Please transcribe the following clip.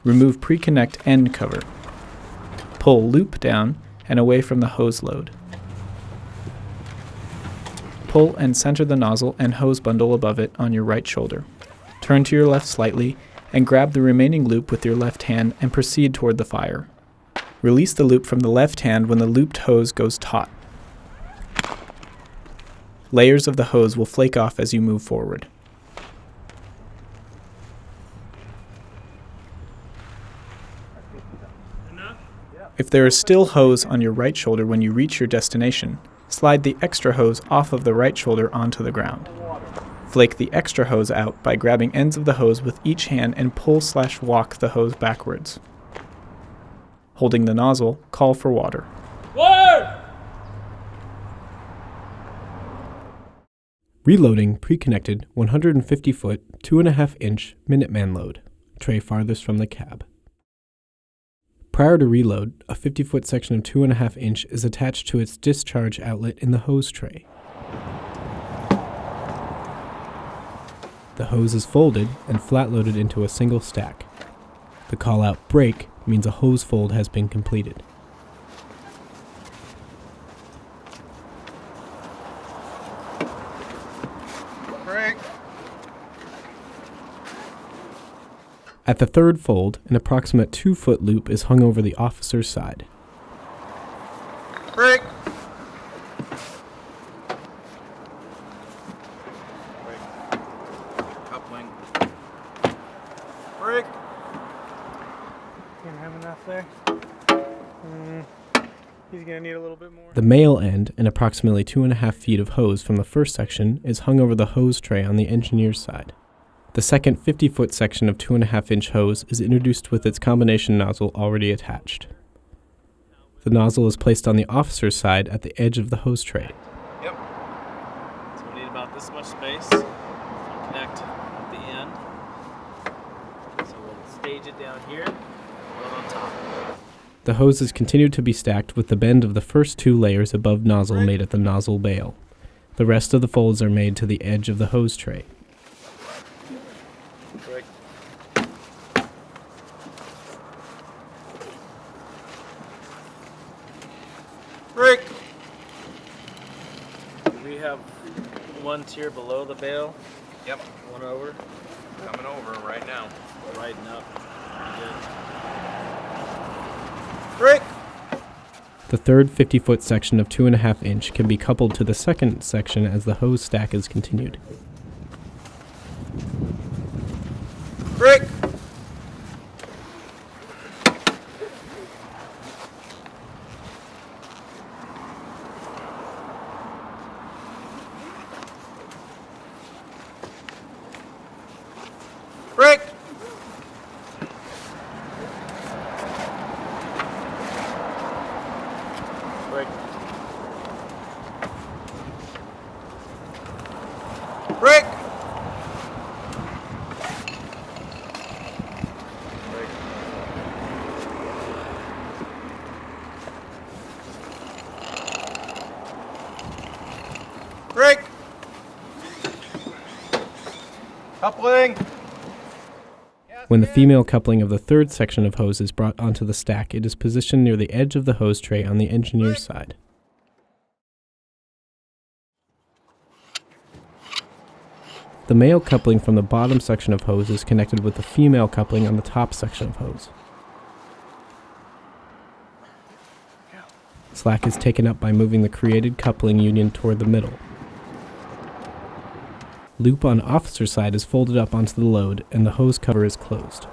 Remove pre-connect end cover. Pull loop down and away from the hose load. Pull and center the nozzle and hose bundle above it on your right shoulder. Turn to your left slightly and grab the remaining loop with your left hand and proceed toward the fire. Release the loop from the left hand when the looped hose goes taut. Layers of the hose will flake off as you move forward. If there is still hose on your right shoulder when you reach your destination, slide the extra hose off of the right shoulder onto the ground. Flake the extra hose out by grabbing ends of the hose with each hand and pull/walk the hose backwards. Holding the nozzle, call for water. Water! Reloading pre-connected 150-foot, 2.5-inch Minuteman load, tray farthest from the cab. Prior to reload, a 50-foot section of 2.5-inch is attached to its discharge outlet in the hose tray. The hose is folded and flat-loaded into a single stack. The call-out break means a hose fold has been completed. Break. At the third fold, an approximate 2-foot loop is hung over the officer's side. Break. Coupling. Break. Can't have enough there. He's gonna need a little bit more. The male end, and approximately 2.5 feet of hose from the first section, is hung over the hose tray on the engineer's side. The second 50-foot section of 2.5-inch hose is introduced with its combination nozzle already attached. The nozzle is placed on the officer's side at the edge of the hose tray. Yep. So we need about this much space to connect at the end. So we'll stage it down here, right on top. The hoses continue to be stacked with the bend of the first 2 layers above nozzle made at the nozzle bail. The rest of the folds are made to the edge of the hose tray. Break. Break. We have one tier below the bail, Yep. one over, Coming over right now. right up. Break. The third 50-foot section of 2.5-inch can be coupled to the second section as the hose stack is continued. Break. Break. Break. Break. Break. Coupling. When the female coupling of the third section of hose is brought onto the stack, it is positioned near the edge of the hose tray on the engineer's side. The male coupling from the bottom section of hose is connected with the female coupling on the top section of hose. Slack is taken up by moving the created coupling union toward the middle. Loop on officer side is folded up onto the load and the hose cover is closed.